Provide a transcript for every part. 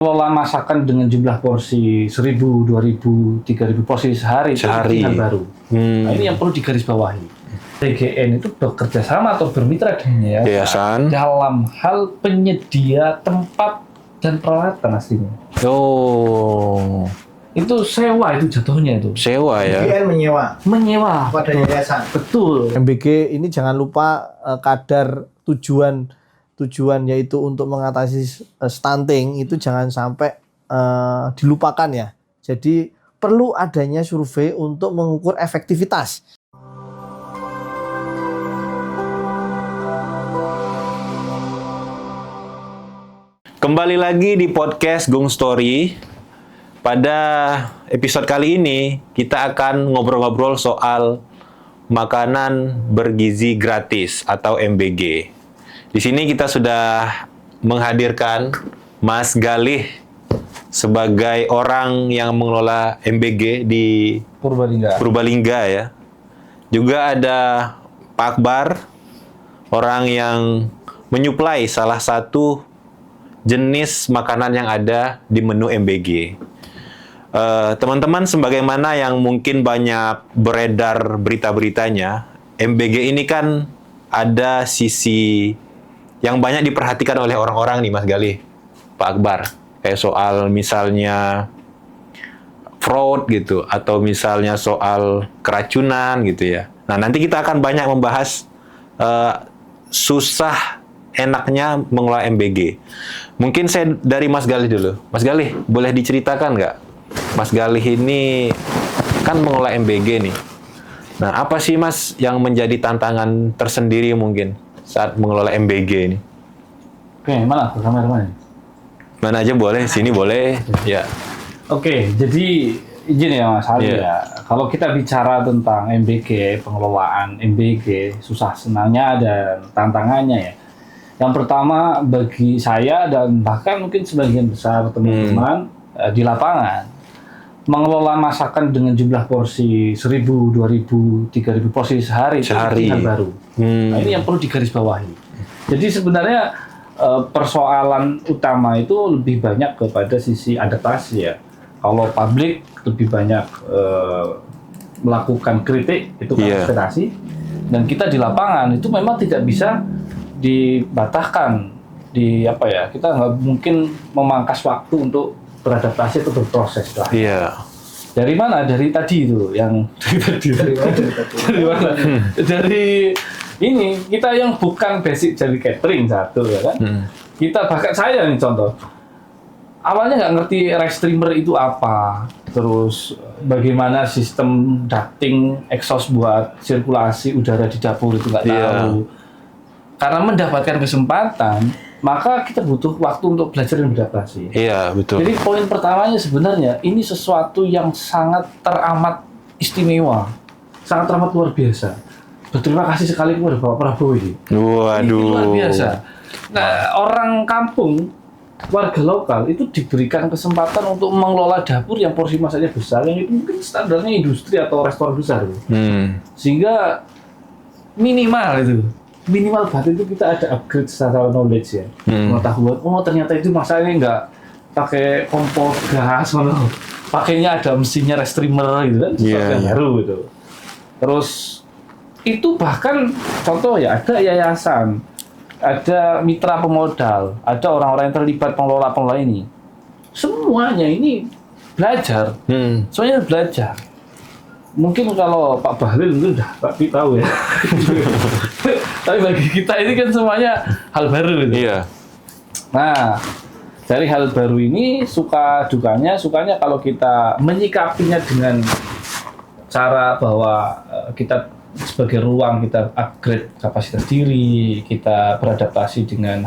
Kelola masakan dengan jumlah porsi 1.000, 2.000, 3.000 porsi sehari. Itu hal baru. Nah, ini yang perlu digarisbawahi. PGN itu bekerja sama atau bermitra dengan yayasan dalam hal penyedia tempat dan peralatan aslinya. Oh. Itu sewa itu jatuhnya itu. Sewa ya. PGN menyewa pada yayasan. Betul. MBG ini jangan lupa kadar tujuan yaitu untuk mengatasi stunting itu jangan sampai dilupakan ya. Jadi perlu adanya survei untuk mengukur efektivitas. Kembali lagi di podcast Gung Story. Pada episode kali ini kita akan ngobrol-ngobrol soal makanan bergizi gratis atau MBG. Di sini kita sudah menghadirkan Mas Galih sebagai orang yang mengelola MBG di Purbalingga ya. Juga ada Pak Akbar, orang yang menyuplai salah satu jenis makanan yang ada di menu MBG. Teman-teman, sebagaimana yang mungkin banyak beredar berita-beritanya, MBG ini kan ada sisi yang banyak diperhatikan oleh orang-orang nih Mas Galih, Pak Akbar. Kayak soal misalnya fraud gitu, atau misalnya soal keracunan gitu ya. Nah, nanti kita akan banyak membahas susah enaknya mengelola MBG. Mungkin saya dari Mas Galih dulu. Mas Galih, boleh diceritakan nggak? Mas Galih ini kan mengelola MBG nih. Nah, apa sih Mas yang menjadi tantangan tersendiri mungkin saat mengelola MBG ini? Oke, mana? Kamera mana? Mana aja boleh, sini boleh. Ya. Oke, jadi izin ya Mas Ali ya. Kalau kita bicara tentang MBG, pengelolaan MBG, susah senangnya dan tantangannya ya. Yang pertama bagi saya dan bahkan mungkin sebagian besar teman-teman di lapangan, mengelola masakan dengan jumlah porsi 1.000, 2.000, 3.000 porsi sehari. Itu hal baru. Nah, ini yang perlu digarisbawahi. Jadi sebenarnya persoalan utama itu lebih banyak kepada sisi adaptasi ya. Kalau publik lebih banyak melakukan kritik, itu kan ekspektasi. Dan kita di lapangan itu memang tidak bisa dibatahkan kita nggak mungkin memangkas waktu untuk beradaptasi atau berproses lah. Dari mana? Dari tadi itu yang dari mana? Dari ini kita yang bukan basic dari catering satu ya kan. Kita bahkan saya nih contoh. Awalnya nggak ngerti rice streamer itu apa, terus bagaimana sistem ducting exhaust buat sirkulasi udara di dapur itu nggak tahu. Karena mendapatkan kesempatan, maka kita butuh waktu untuk belajar dan beradaptasi. Iya, betul. Jadi poin pertamanya sebenarnya ini sesuatu yang sangat teramat istimewa, sangat teramat luar biasa. Berterima kasih sekali kepada Bapak Prabowo ini. Waduh. Ini luar biasa. Nah, orang kampung, warga lokal itu diberikan kesempatan untuk mengelola dapur yang porsi masaknya besar, yang itu mungkin standarnya industri atau restoran besar. Sehingga minimal berarti itu kita ada upgrade secara knowledge ya, pengetahuan. Oh ternyata itu masaknya nggak pakai kompor gas, pakainya ada mesinnya rice streamer gitu kan, sesuatu yang baru gitu. Terus itu bahkan contoh ya, ada yayasan, ada mitra pemodal, ada orang-orang yang terlibat pengelola ini. Semuanya ini belajar, soalnya belajar. Mungkin kalau Pak Bahlil mungkin udah Pak tahu ya. Tapi bagi kita ini kan semuanya hal baru gitu. Iya. Nah, dari hal baru ini sukanya kalau kita menyikapinya dengan cara bahwa kita sebagai ruang kita upgrade kapasitas diri, kita beradaptasi dengan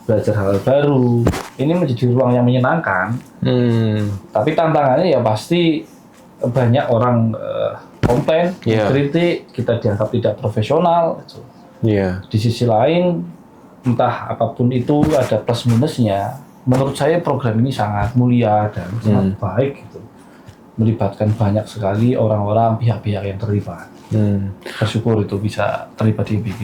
belajar hal baru. Ini menjadi ruang yang menyenangkan. Tapi tantangannya ya pasti banyak orang komplain, kritik, kita dianggap tidak profesional. Di sisi lain, entah apapun itu ada plus minusnya. Menurut saya program ini sangat mulia dan sangat baik gitu. Melibatkan banyak sekali orang-orang, pihak-pihak yang terlibat. Bersyukur itu bisa terlibat di MBG.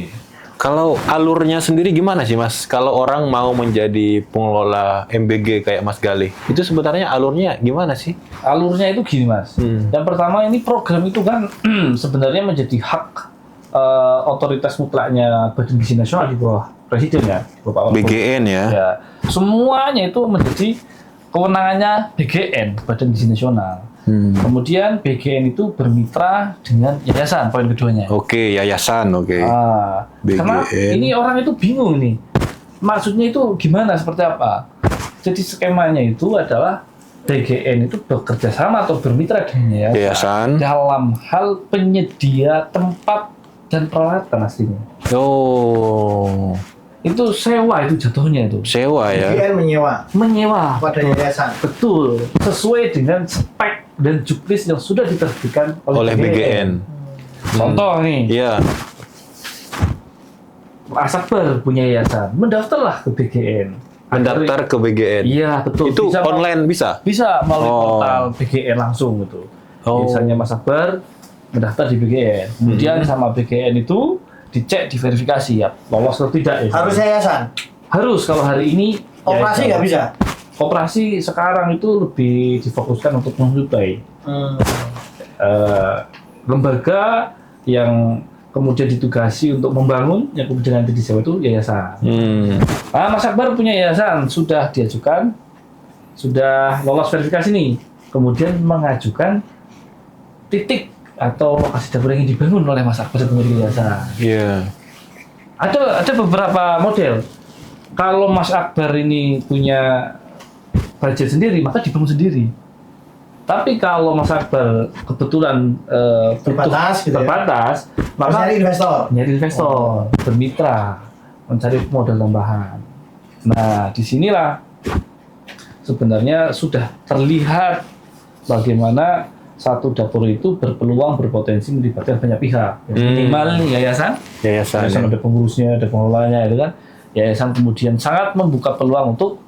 Kalau alurnya sendiri gimana sih Mas? Kalau orang mau menjadi pengelola MBG kayak Mas Galih, itu sebenarnya alurnya gimana sih? Alurnya itu gini Mas. Yang pertama ini program itu kan sebenarnya menjadi hak otoritas mutlaknya Badan Gizi Nasional di bawah Presiden ya, Bapak Wakil. BGN ya. Ya, semuanya itu menjadi kewenangannya BGN, Badan Gizi Nasional. Kemudian BGN itu bermitra dengan yayasan, poin keduanya. Oke, yayasan, oke. Karena BGN. ini orang itu bingung nih, maksudnya itu gimana, seperti apa. Jadi skemanya itu adalah BGN itu bekerja sama atau bermitra dengan Yayasan. dalam hal penyedia tempat dan peralatan aslinya. Oh, Itu sewa itu jatuhnya itu. sewa ya. BGN menyewa Menyewa. pada yayasan. Betul, sesuai dengan spek dan juknis yang sudah diterbitkan Oleh BGN. Contoh nih, Iya. Asakbar punya yayasan, mendaftarlah ke BGN. Mendaftar ke BGN. Iya, betul. Itu Bisa online bisa? Bisa melalui Oh. portal BGN langsung gitu. Oh. Misalnya Mas Akbar mendaftar di BGN, kemudian sama BGN itu dicek, diverifikasi ya, lolos atau tidak ya. Harus yayasan. Harus kalau hari ini Operasi yayasan. nggak bisa. Koperasi sekarang itu lebih difokuskan untuk mensuplai lembaga yang kemudian ditugasi untuk membangun, yang kemudian nanti disewa itu yayasan. Mas Akbar punya yayasan, sudah diajukan, sudah lolos verifikasi nih, kemudian mengajukan titik atau lokasi dapur yang ingin dibangun oleh Mas Akbar yang memiliki yayasan. Iya. Ada beberapa model. Kalau Mas Akbar ini punya budget sendiri, maka dibangun sendiri. Tapi kalau Mas Akbar kebetulan Terbatas gitu ya. terbatas, Harus maka nyari investor. bermitra, mencari modal tambahan. Nah, disinilah sebenarnya sudah terlihat bagaimana satu dapur itu berpeluang, berpotensi melibatkan banyak pihak. Minimal yayasan, Yayasan. yayasan ada pengurusnya, ada pengelolanya, itu kan. Yayasan kemudian sangat membuka peluang untuk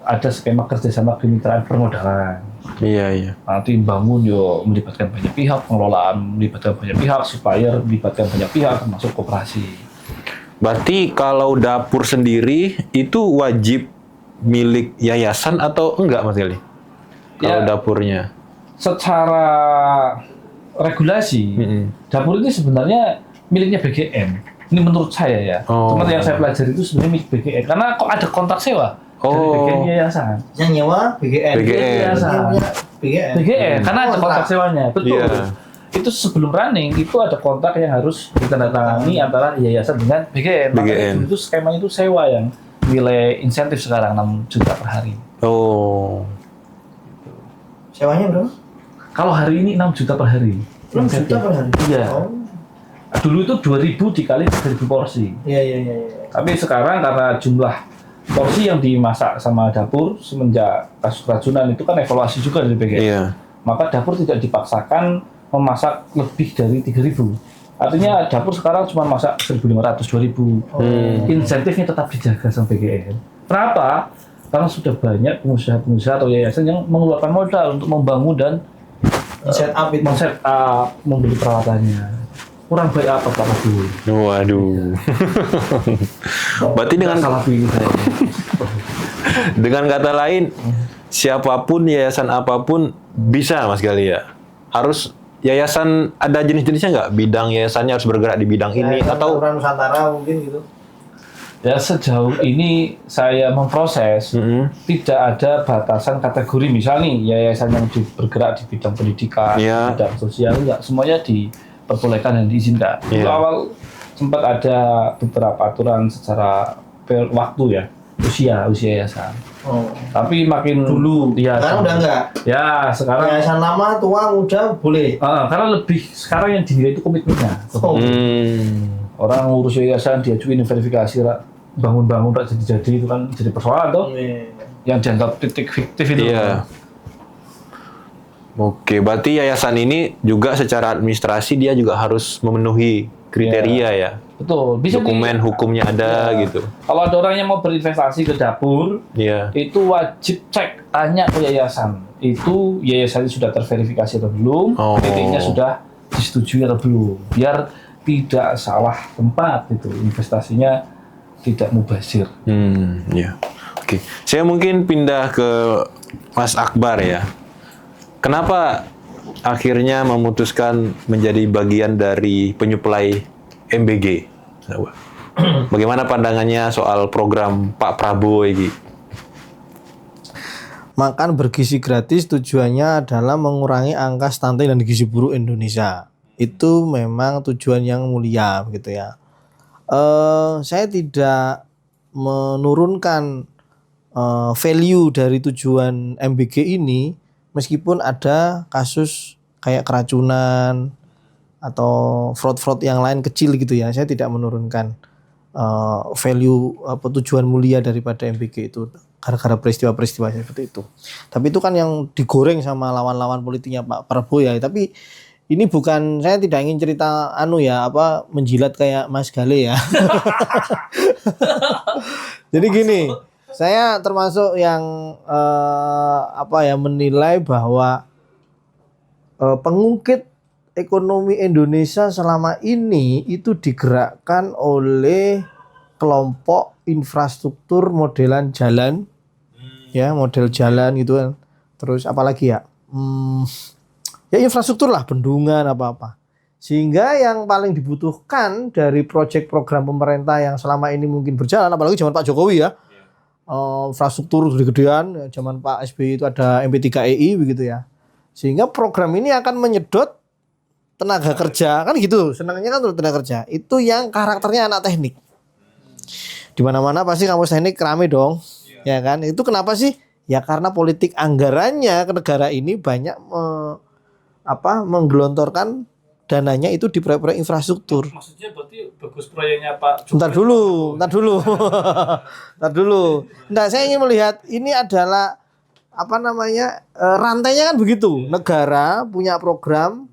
ada skema kerjasama kemitraan permodalan. Iya, iya. Nanti bangun yo melibatkan banyak pihak, pengelolaan melibatkan banyak pihak, supplier melibatkan banyak pihak, termasuk koperasi. Berarti kalau dapur sendiri itu wajib milik yayasan atau enggak Mas Gali? Kalau Ya. dapurnya. Secara regulasi, dapur ini sebenarnya miliknya BGN. Ini menurut saya ya. Oh. Cuman yang saya pelajari itu sebenarnya milik BGN. Karena kok ada kontrak sewa dari BGN yayasan. Yang nyewa BGN. BGN. Yang punya BGN. BGN, karena ada kontrak sewanya. Betul. Iya. Itu sebelum running, itu ada kontrak yang harus ditandatangani antara yayasan dengan BGN. BGN. Makanya itu skemanya itu sewa yang nilai insentif sekarang 6 juta per hari. Oh. Sewanya berapa? Kalau hari ini 6 juta per hari. 6 juta per hari? Iya. Oh. Dulu itu 2.000 dikali 3.000 porsi. Iya. Tapi sekarang karena jumlah porsi yang dimasak sama dapur semenjak kasus keracunan itu kan evaluasi juga dari BGN. Iya. Maka dapur tidak dipaksakan memasak lebih dari 3.000. Artinya dapur sekarang cuma masak 1.500, 2.000. Insentifnya tetap dijaga sama BGN. Kenapa? Karena sudah banyak pengusaha-pengusaha atau yayasan yang mengeluarkan modal untuk membangun dan Set up itu. men-set up, membeli peralatannya. Kurang baik apa Pak Dulu? Waduh. Berarti dengan salah pilih saya. dengan kata lain, siapapun yayasan apapun bisa Mas Gali ya. Harus yayasan ada jenis-jenisnya nggak? Bidang yayasannya harus bergerak di bidang ini Yayasan atau Tawuran Nusantara mungkin gitu. Ya sejauh ini saya memproses tidak ada batasan kategori. Misalnya nih yayasan yang bergerak di bidang pendidikan, Iya. bidang sosial, enggak semuanya diperbolehkan dan diizinkan. Dulu Iya. awal sempat ada beberapa aturan secara waktu ya, usia yayasan. Oh. Tapi makin Dulu. ya, Sekarang udah enggak. Ya sekarang Yayasan lama, tua, muda boleh. karena lebih sekarang yang dinilai itu komitmennya. Oh. Orang ngurus yayasan diajuin verifikasi bangun-bangun tak jadi itu kan jadi persoalan tuh. Yang dianggap titik fiktif itu. Iya. Oke, berarti yayasan ini juga secara administrasi dia juga harus memenuhi kriteria ya. Betul. Bisa Dokumen hukumnya ada gitu. Kalau ada orang yang mau berinvestasi ke dapur, Iya. itu wajib cek, tanya ke yayasan. Itu yayasannya sudah terverifikasi atau belum, Oh. PT-nya sudah disetujui atau belum. Biar tidak salah tempat itu, investasinya tidak mubazir. Ya. Oke. Saya mungkin pindah ke Mas Akbar ya. Kenapa akhirnya memutuskan menjadi bagian dari penyuplai MBG? Bagaimana pandangannya soal program Pak Prabowo ini? Makan bergizi gratis tujuannya adalah mengurangi angka stunting dan gizi buruk Indonesia. Itu memang tujuan yang mulia gitu ya. Saya tidak menurunkan value dari tujuan MBG ini meskipun ada kasus kayak keracunan atau fraud-fraud yang lain kecil gitu ya. Saya tidak menurunkan value tujuan mulia daripada MBG itu gara-gara peristiwa-peristiwa seperti itu. Tapi itu kan yang digoreng sama lawan-lawan politiknya Pak Prabowo ya. Tapi ini bukan, saya tidak ingin cerita menjilat kayak Mas Gale ya. Jadi gini, saya termasuk yang menilai bahwa pengungkit ekonomi Indonesia selama ini itu digerakkan oleh kelompok infrastruktur modelan jalan, ya model jalan gitu kan. Terus apalagi ya, ya infrastruktur lah, bendungan apa-apa. Sehingga yang paling dibutuhkan dari proyek program pemerintah yang selama ini mungkin berjalan, apalagi zaman Pak Jokowi ya, infrastruktur gede-gedean, zaman Pak SBY itu ada MP3EI begitu ya. Sehingga program ini akan menyedot tenaga kerja, kan gitu, senangnya kan tenaga kerja. Itu yang karakternya anak teknik. Di mana-mana pasti kampus teknik rame dong. Ya kan? Itu kenapa sih? Ya karena politik anggarannya ke negara ini banyak menggelontorkan dananya itu di proyek-proyek infrastruktur. Maksudnya berarti bagus proyeknya Pak Jokowi. Bentar dulu. Nah, saya ingin melihat ini adalah rantainya kan begitu. Negara punya program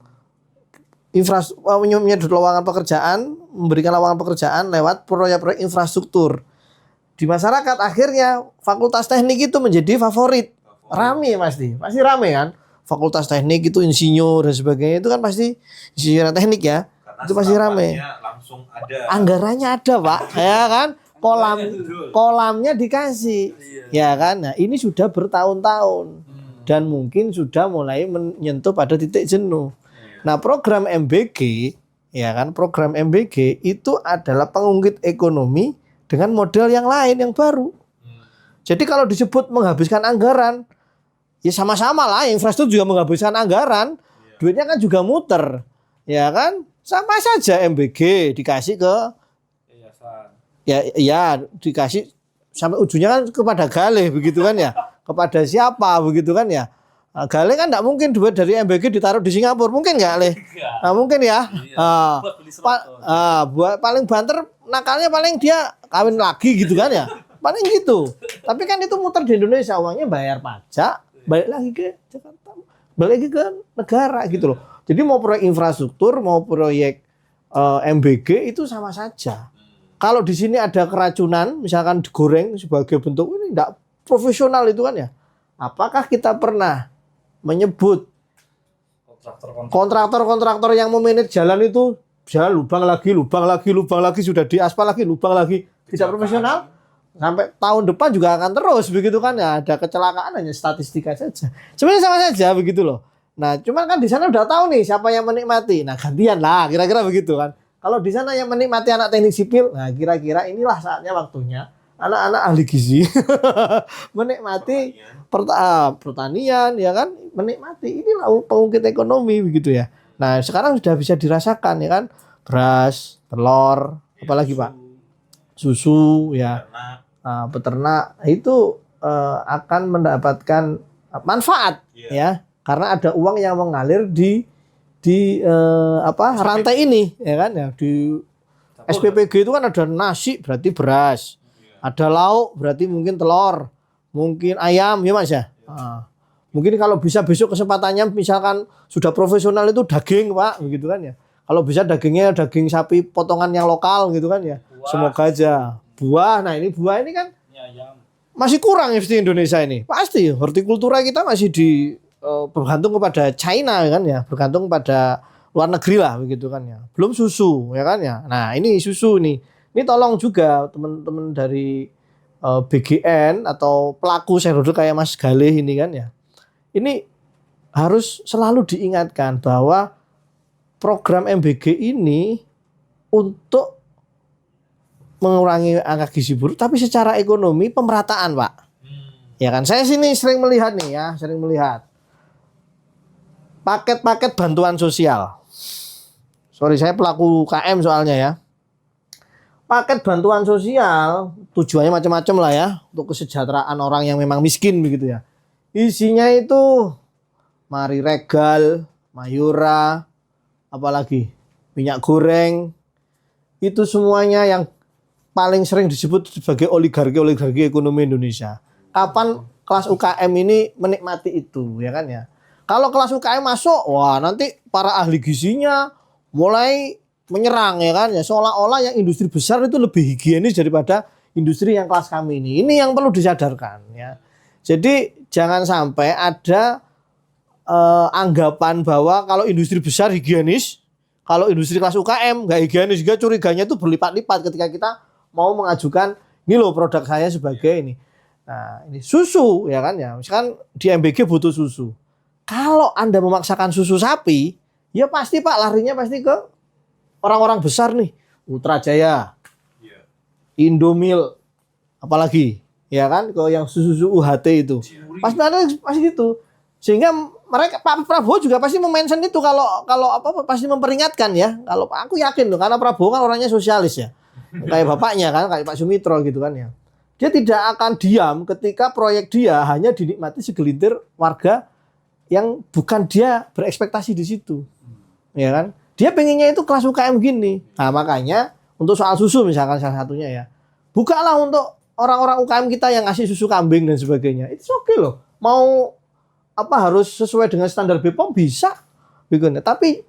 menyedot lowongan pekerjaan, memberikan lowongan pekerjaan lewat proyek-proyek infrastruktur. Di masyarakat akhirnya fakultas teknik itu menjadi favorit. Rame pasti rame kan. Fakultas teknik itu insinyur dan sebagainya itu kan pasti insinyur teknik ya. Karena itu pasti rame. Langsung ada. Anggarannya ada, Pak. Ya kan? Kolamnya dikasih. Ya kan? Nah, ini sudah bertahun-tahun dan mungkin sudah mulai menyentuh pada titik jenuh. Nah, program MBG, ya kan, program MBG itu adalah pengungkit ekonomi dengan model yang lain yang baru. Jadi kalau disebut menghabiskan anggaran, ya sama-sama lah, infrastruktur juga menghabiskan anggaran, duitnya kan juga muter, ya kan, sama saja MBG dikasih ke ya dikasih sampai ujungnya kan kepada Gale begitu kan ya, kepada siapa begitu kan ya. Gale kan enggak mungkin duit dari MBG ditaruh di Singapura, mungkin enggak, Le? Nah, mungkin ya. Buat paling banter nakalnya paling dia kawin lagi gitu kan ya. Paling gitu. Tapi kan itu muter di Indonesia, uangnya bayar pajak, balik lagi ke Jakarta, balik lagi ke negara gitu loh. Jadi mau proyek infrastruktur, mau proyek MBG itu sama saja. Kalau di sini ada keracunan, misalkan digoreng sebagai bentuk ini enggak profesional itu kan ya. Apakah kita pernah menyebut kontraktor yang memanage jalan itu jalan lubang lagi sudah diaspal lagi lubang lagi, tidak profesional, sampai tahun depan juga akan terus begitu kan ya. Ada kecelakaan hanya statistika saja, sebenarnya sama saja begitu loh. Nah cuman kan di sana udah tahu nih siapa yang menikmati, nah gantian lah kira-kira begitu kan. Kalau di sana yang menikmati anak teknik sipil, nah kira-kira inilah saatnya waktunya anak-anak ahli gizi menikmati pertanian ya kan, menikmati inilah pengungkit ekonomi begitu ya. Nah sekarang sudah bisa dirasakan ya kan, beras, telur, apalagi Pak, susu ya, peternak itu akan mendapatkan manfaat ya, karena ada uang yang mengalir di rantai ini ya kan ya. Di SPPG itu kan ada nasi berarti beras, ada lauk berarti mungkin telur, mungkin ayam ya Mas ya. Mungkin kalau bisa besok kesempatannya misalkan sudah profesional itu daging Pak begitu kan ya. Kalau bisa dagingnya daging sapi potongan yang lokal gitu kan ya. Buah. Semoga aja. Buah, nah ini buah ini kan masih kurang di Indonesia ini. Pasti hortikultura kita masih bergantung kepada China kan ya, bergantung pada luar negeri lah begitu kan ya. Belum susu ya kan ya. Nah, ini susu nih. Ini tolong juga teman-teman dari BGN atau pelaku shareholder kayak Mas Galih ini kan ya. Ini harus selalu diingatkan bahwa program MBG ini untuk mengurangi angka gizi buruk, tapi secara ekonomi pemerataan, Pak. Ya kan, saya sini sering melihat nih ya, paket-paket bantuan sosial. Sorry, saya pelaku KM soalnya ya. Paket bantuan sosial tujuannya macam-macam lah ya, untuk kesejahteraan orang yang memang miskin begitu ya. Isinya itu Mari Regal, Mayora, apalagi minyak goreng, itu semuanya yang paling sering disebut sebagai oligarki ekonomi Indonesia. Kapan kelas UKM ini menikmati itu, ya kan ya? Kalau kelas UKM masuk, wah nanti para ahli gizinya mulai menyerang, ya kan ya? Seolah-olah yang industri besar itu lebih higienis daripada industri yang kelas kami ini. Ini yang perlu disadarkan, ya. Jadi jangan sampai ada anggapan bahwa kalau industri besar higienis, kalau industri kelas UKM nggak higienis, juga curiganya itu berlipat-lipat ketika kita mau mengajukan ini loh produk saya sebagai ini. Nah, ini susu ya kan ya. Misalkan di MBG butuh susu. Kalau Anda memaksakan susu sapi, ya pasti Pak larinya pasti ke orang-orang besar nih. Ultra Jaya, Indomil, apalagi ya kan ke yang susu UHT itu. Pasti gitu. Sehingga mereka Pak Prabowo juga pasti mention itu kalau apa pasti memperingatkan ya. Kalau aku yakin loh karena Prabowo kan orangnya sosialis ya. Kayak bapaknya kan, kayak Pak Sumitro gitu kan ya. Dia tidak akan diam ketika proyek dia hanya dinikmati segelintir warga yang bukan dia berekspektasi di situ. Ya kan? Dia pengennya itu kelas UKM gini. Nah, makanya untuk soal susu misalkan salah satunya ya. Bukalah untuk orang-orang UKM kita yang ngasih susu kambing dan sebagainya. Itu oke loh. Mau apa harus sesuai dengan standar BPOM bisa. Begitu. Tapi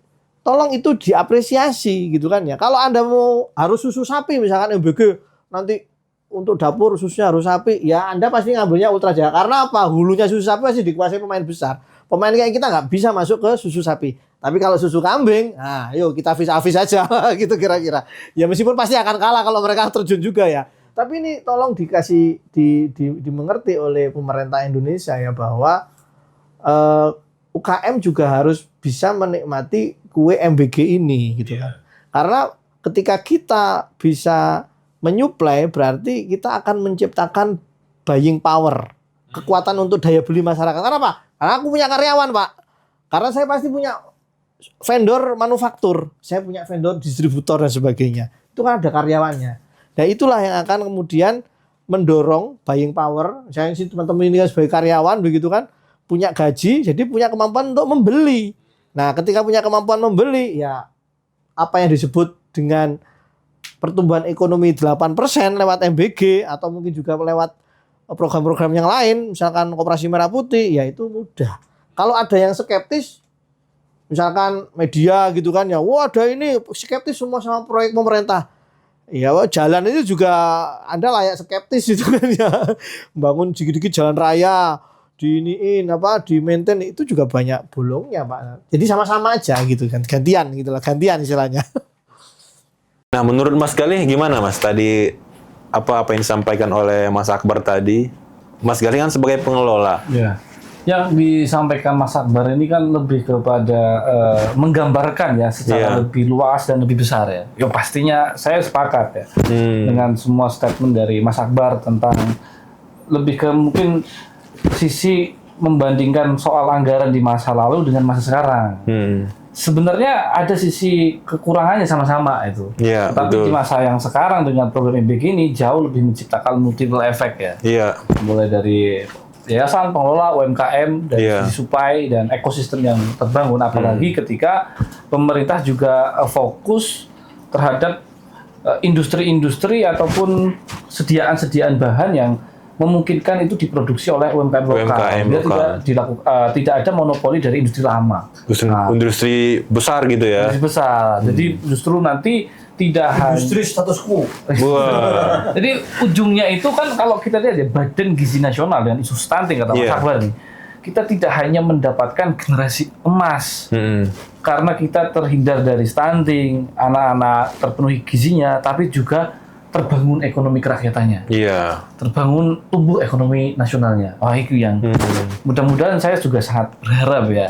tolong itu diapresiasi gitu kan ya. Kalau Anda mau harus susu sapi misalkan MBG nanti untuk dapur susunya harus sapi, ya Anda pasti ngambilnya Ultra Jaya. Karena apa? Hulunya susu sapi pasti dikuasai pemain besar. Pemain kayak kita nggak bisa masuk ke susu sapi. Tapi kalau susu kambing, nah yuk kita vis-a-vis aja gitu kira-kira. Ya meskipun pasti akan kalah kalau mereka terjun juga ya. Tapi ini tolong dikasih dimengerti oleh pemerintah Indonesia ya bahwa UKM juga harus bisa menikmati kue MBG ini gitu kan. Karena ketika kita bisa menyuplai berarti kita akan menciptakan buying power, kekuatan untuk daya beli masyarakat. Karena apa? Karena aku punya karyawan, Pak. Karena saya pasti punya vendor manufaktur, saya punya vendor distributor dan sebagainya. Itu kan ada karyawannya. Dan itulah yang akan kemudian mendorong buying power. Saya sih teman-teman ini kan sebagai karyawan begitu kan, punya gaji, jadi punya kemampuan untuk membeli. Nah, ketika punya kemampuan membeli, ya apa yang disebut dengan pertumbuhan ekonomi 8% lewat MBG atau mungkin juga lewat program-program yang lain, misalkan Koperasi Merah Putih, ya itu mudah. Kalau ada yang skeptis, misalkan media gitu kan ya, wah ada ini skeptis semua sama proyek pemerintah. Ya jalan itu juga Anda layak skeptis itu kan ya. Bangun dikit-dikit jalan raya, diiniin apa, di maintain itu juga banyak bolongnya, Pak. Jadi sama-sama aja gitu kan, gantian gitulah, gantian istilahnya. Nah, menurut Mas Galih gimana Mas? Tadi apa yang disampaikan oleh Mas Akbar tadi? Mas Galih kan sebagai pengelola. Ya. Yang disampaikan Mas Akbar ini kan lebih kepada menggambarkan ya secara lebih luas dan lebih besar ya. Ya pastinya saya sepakat ya dengan semua statement dari Mas Akbar tentang lebih ke mungkin sisi membandingkan soal anggaran di masa lalu dengan masa sekarang. Sebenarnya ada sisi kekurangannya sama-sama itu. Yeah, tapi betul. di masa yang sekarang dengan program MBG ini jauh lebih menciptakan multiple effect ya. Iya. Mulai dari yayasan, pengelola, UMKM, dan supply dan ekosistem yang terbangun. Apalagi ketika pemerintah juga fokus terhadap industri-industri ataupun sediaan-sediaan bahan yang memungkinkan itu diproduksi oleh UMKM lokal. Biar tidak ada monopoli dari industri lama. Industri besar gitu ya. Industri besar. Jadi justru nanti tidak industri status quo. Jadi ujungnya itu kan kalau kita lihat ya Badan Gizi Nasional dan isu stunting kata Mas Akbar nih. kita tidak hanya mendapatkan generasi emas karena kita terhindar dari stunting, anak-anak terpenuhi gizinya, tapi juga terbangun ekonomi kerakyatannya, terbangun tumbuh ekonomi nasionalnya. Wah, itu yang mudah-mudahan saya juga sangat berharap ya.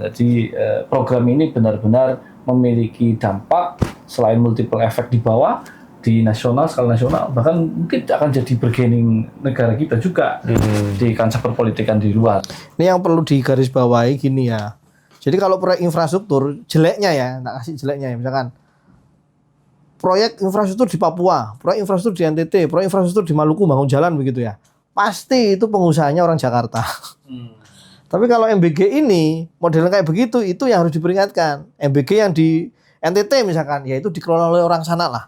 Jadi program ini benar-benar memiliki dampak selain multiple effect di bawah, di nasional, skala nasional, bahkan mungkin akan jadi bargaining negara kita juga di kancah perpolitikan di luar. Ini yang perlu digarisbawahi gini ya. Jadi kalau proyek infrastruktur jeleknya ya, tak kasih jeleknya ya, misalkan proyek infrastruktur di Papua, proyek infrastruktur di NTT, proyek infrastruktur di Maluku bangun jalan begitu ya, pasti itu pengusahanya orang Jakarta. Tapi kalau MBG ini modelnya kayak begitu, itu yang harus diperingatkan. MBG yang di NTT misalkan, ya itu dikelola oleh orang sana lah.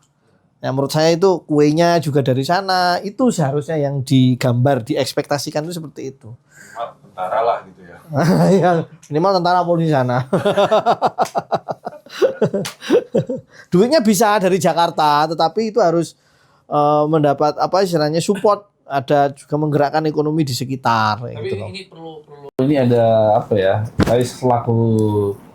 Ya menurut saya itu kuenya juga dari sana, itu seharusnya yang digambar, diekspektasikan itu seperti itu. Tentara lah gitu ya. Ya, minimal tentara polisi sana. Duitnya bisa dari Jakarta, tetapi itu harus mendapat apa istilahnya support, ada juga menggerakkan ekonomi di sekitar. Tapi gitu ini perlu ini ada apa ya? Saya selaku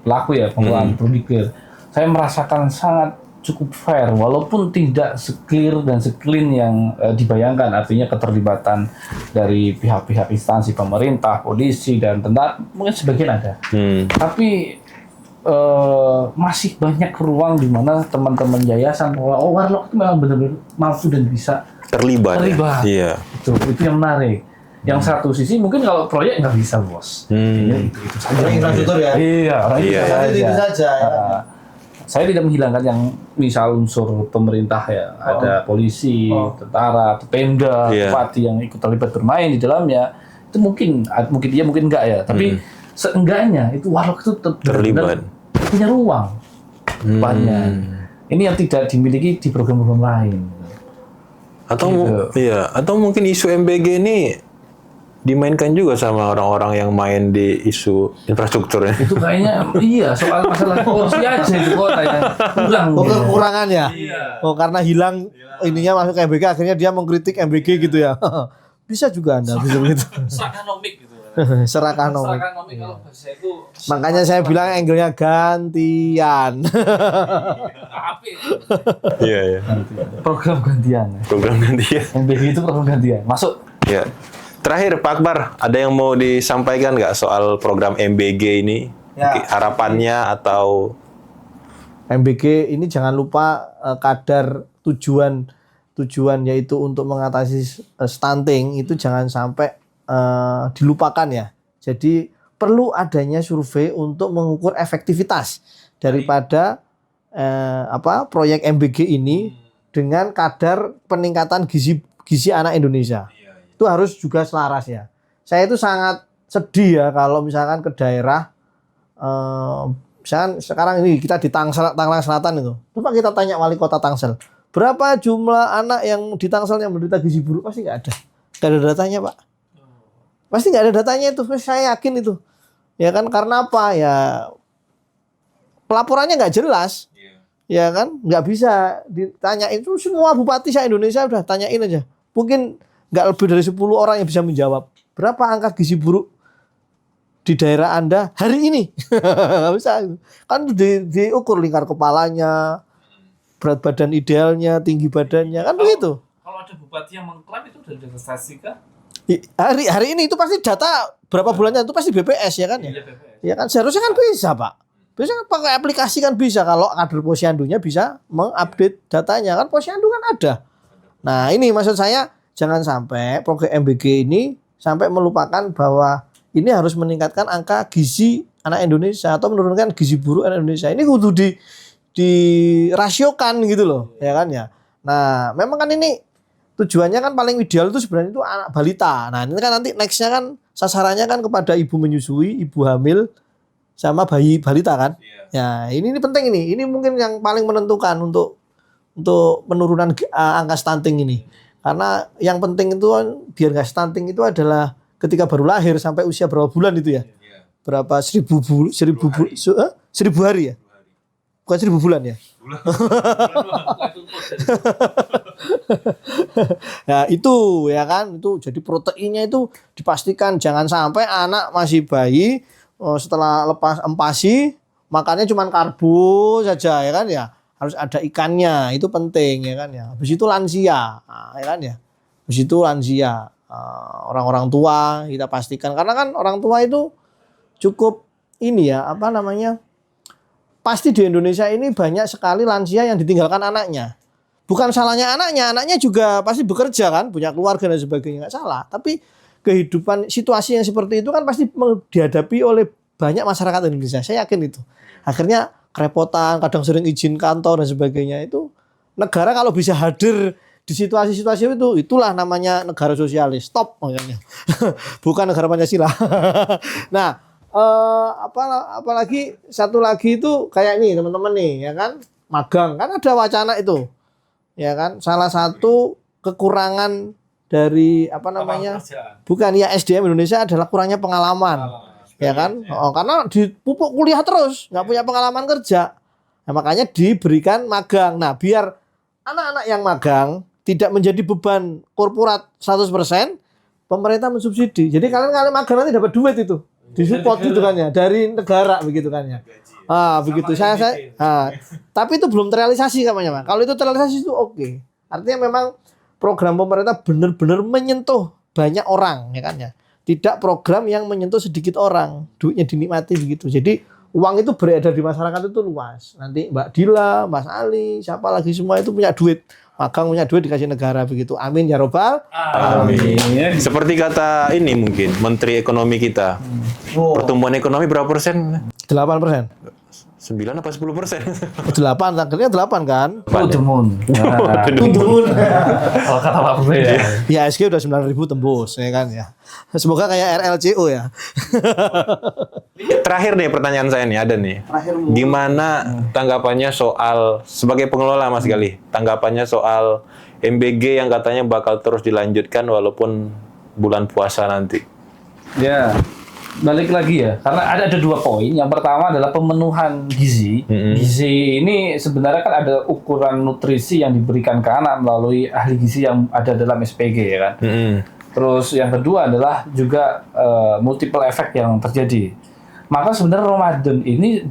pelaku ya pengelolaan berpikir, saya merasakan sangat cukup fair walaupun tidak se-clear dan se-clean yang dibayangkan, artinya keterlibatan dari pihak-pihak instansi pemerintah, polisi dan tentara mungkin sebagian ada. Tapi masih banyak ruang di mana teman-teman yayasan bahwa Warlock itu memang benar-benar mampu dan bisa terlibat. Iya. Itu yang menarik. Yang satu sisi mungkin kalau proyek nggak bisa bos. Itu saja. Infrastruktur ya. Iya. Itu saja. Ya. Saya tidak menghilangkan yang misal unsur pemerintah ya, ada polisi, tentara, Pemda, bupati yang ikut terlibat bermain di dalamnya. Itu mungkin iya mungkin enggak ya, tapi seenggaknya itu Warlock itu terlibat, punya ruang banyak. Ini yang tidak dimiliki di program-program lain. Atau mungkin isu MBG ini dimainkan juga sama orang-orang yang main di isu infrastrukturnya. Itu kayaknya soal masalah korupsi aja itu kayaknya kurang. Kekurangan ya. Oh karena hilang ininya masuk ke MBG, akhirnya dia mengkritik MBG gitu ya. Bisa juga Anda bisa begitu. Serakonomik gitu. Serakonomik kalau bahasa itu. Makanya saya bilang angle-nya gantian. Iya. Program gantian. MBG itu program gantian. Masuk. Iya. Terakhir Pak Akbar, ada yang mau disampaikan nggak soal program MBG ini? Ya. Harapannya atau MBG ini jangan lupa kadar tujuan yaitu untuk mengatasi stunting itu jangan sampai dilupakan ya. Jadi perlu adanya survei untuk mengukur efektivitas daripada proyek MBG ini dengan kadar peningkatan gizi anak Indonesia. Itu harus juga selaras ya. Saya itu sangat sedih ya kalau misalkan ke daerah, misalkan sekarang ini kita di Tangerang Selatan itu, coba kita tanya wali kota Tangsel, berapa jumlah anak yang di Tangsel yang menderita gizi buruk? Pasti nggak ada datanya Pak. Pasti nggak ada datanya itu, saya yakin itu. Ya kan karena apa ya? Pelaporannya nggak jelas, ya kan nggak bisa ditanyain itu semua bupati se-Indonesia udah tanyain aja, mungkin nggak lebih dari 10 orang yang bisa menjawab berapa angka gizi buruk di daerah Anda hari ini. Nggak bisa. Kan diukur lingkar kepalanya, berat badan idealnya, tinggi badannya, kan begitu. Kalau ada bupati yang mengklaim itu sudah divestasi kah? Hari ini itu pasti data berapa bulannya itu pasti BPS ya kan ya? Ya kan seharusnya kan bisa Pak. Biasanya pakai aplikasi kan bisa, kalau kader Posyandunya bisa mengupdate datanya kan, Posyandu kan ada. Nah ini maksud saya, jangan sampai program MBG ini sampai melupakan bahwa ini harus meningkatkan angka gizi anak Indonesia atau menurunkan gizi buruk anak Indonesia. Ini kudu dirasiokan gitu loh, ya kan ya. Nah, memang kan ini tujuannya kan paling ideal itu sebenarnya itu anak balita. Nah, ini kan nanti nextnya kan sasarannya kan kepada ibu menyusui, ibu hamil, sama bayi balita kan. Ya, ini penting ini. Ini mungkin yang paling menentukan untuk penurunan angka stunting ini. Karena yang penting itu biar nggak stunting itu adalah ketika baru lahir sampai usia berapa bulan itu ya? Berapa 1000 hari ya? Bukan 1000 bulan ya? Nah, itu ya kan, itu jadi proteinnya itu dipastikan jangan sampai anak masih bayi setelah lepas empasi makannya cuma karbo saja ya kan ya. Harus ada ikannya, itu penting ya kan ya. Habis itu lansia, ya kan ya. Habis itu lansia, orang-orang tua kita pastikan karena kan orang tua itu cukup ini ya, apa namanya? Pasti di Indonesia ini banyak sekali lansia yang ditinggalkan anaknya. Bukan salahnya anaknya juga pasti bekerja kan, punya keluarga dan sebagainya, nggak salah. Tapi kehidupan situasi yang seperti itu kan pasti dihadapi oleh banyak masyarakat Indonesia. Saya yakin itu. Akhirnya kerepotan, kadang sering izin kantor dan sebagainya. Itu negara kalau bisa hadir di situasi-situasi itu, itulah namanya negara sosialis. Stop makanya. Bukan negara Pancasila. Nah, apalagi satu lagi itu kayak nih teman-teman nih ya kan, magang kan ada wacana itu. Ya kan, salah satu kekurangan dari apa namanya? Bukan ya, SDM Indonesia adalah kurangnya pengalaman. Ya kan? Karena dipupuk kuliah terus, nggak punya pengalaman kerja. Nah, makanya diberikan magang. Nah, biar anak-anak yang magang tidak menjadi beban korporat 100%, pemerintah mensubsidi. Jadi kalian magang nanti dapat duit itu. Disupport gitu kan ya, dari negara begitu kan ya. Begitu. Tapi itu belum terrealisasi namanya, Pak. Kalau itu terrealisasi itu oke. Artinya memang program pemerintah benar-benar menyentuh banyak orang ya kan ya. Tidak program yang menyentuh sedikit orang, duitnya dinikmati begitu. Jadi uang itu beredar di masyarakat itu luas. Nanti Mbak Dila, Mas Ali, siapa lagi semua itu punya duit. Magang punya duit dikasih negara begitu. Amin ya robbal alamin. Seperti kata ini mungkin Menteri Ekonomi kita. Pertumbuhan ekonomi berapa persen? 8%. 9 apa 10%? 8, akhirnya 8 kan? Demun. Kalau kata Pak Bro ya. Ya SG udah 9.000 tembus ya kan ya. Semoga kayak RLCO ya. Terakhir nih pertanyaan saya nih, ada nih. Gimana tanggapannya soal, sebagai pengelola Mas Galih, tanggapannya soal MBG yang katanya bakal terus dilanjutkan walaupun bulan puasa nanti? Ya, balik lagi ya, karena ada dua poin. Yang pertama adalah pemenuhan gizi. Gizi ini sebenarnya kan ada ukuran nutrisi yang diberikan ke anak melalui ahli gizi yang ada dalam SPG ya kan. Terus yang kedua adalah juga multiple effect yang terjadi. Maka sebenarnya Ramadan ini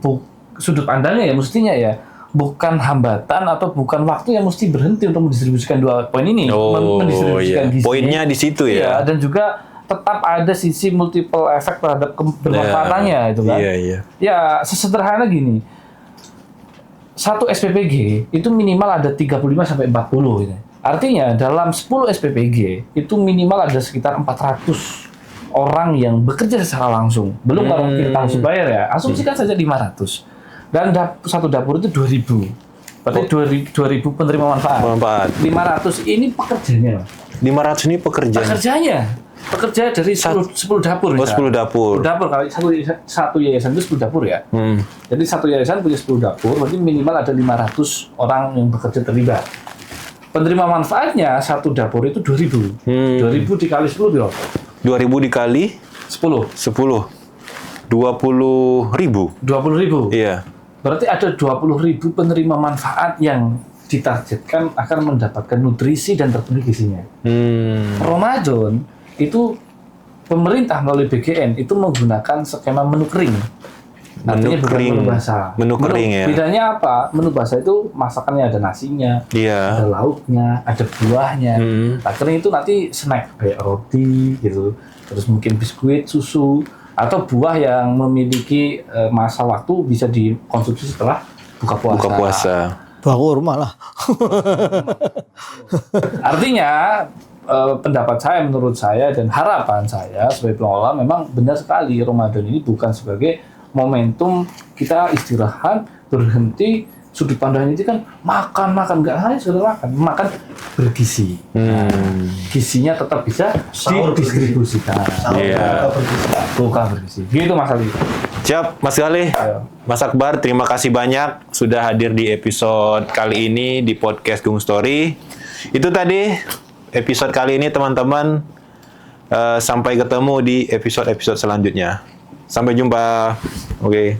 sudut pandangnya ya mestinya ya bukan hambatan atau bukan waktu yang mesti berhenti untuk mendistribusikan dua poin ini. Mendistribusikan gizi. Poinnya di situ ya. Dan juga tetap ada sisi multiple effect terhadap bermanfaatannya itu kan. Ya sesederhana gini. Satu SPPG itu minimal ada 35 sampai 40 gitu. Artinya dalam 10 SPPG itu minimal ada sekitar 400 orang yang bekerja secara langsung. Belum kalau kita harus bayar ya. Asumsikan saja 500. Dan satu dapur itu 2.000. Berarti 2.000 penerima manfaat. 500 ini pekerjanya. 500 ini pekerjanya. Pekerja dari 10 dapur. 10 dapur. 10 dapur, kalau satu yayasan itu 10 dapur ya. Jadi satu yayasan punya 10 dapur, berarti minimal ada 500 orang yang bekerja terlibat. Penerima manfaatnya satu dapur itu 2.000. 2.000 dikali 10 berapa? 2.000 dikali 10. 20.000. 20.000. Iya. Berarti ada 20.000 penerima manfaat yang ditargetkan akan mendapatkan nutrisi dan terpenuhi gizinya. Ramadan itu pemerintah melalui BGN itu menggunakan skema menu kering. Artinya bukan menu basah. Menu kering ya. Bedanya apa? Menu basah itu masakannya ada nasinya, ada lauknya, ada buahnya. Nah, kering itu nanti snack kayak roti gitu, terus mungkin biskuit, susu, atau buah yang memiliki masa waktu bisa dikonsumsi setelah buka puasa. Bawa rumah lah. Artinya pendapat saya, menurut saya dan harapan saya sebagai pengelola memang benar sekali Ramadan ini bukan sebagai momentum kita istirahat, berhenti, sudut pandang itu kan makan nggak hanya sekedar makan bergizi. Gizinya tetap bisa didistribusikan. Buka bergizi. Gitu Mas Ali. Siap, Mas Galih. Mas Akbar, terima kasih banyak sudah hadir di episode kali ini di podcast Gung Story. Itu tadi episode kali ini teman-teman. Sampai ketemu di episode-episode selanjutnya. Sampai jumpa. Oke.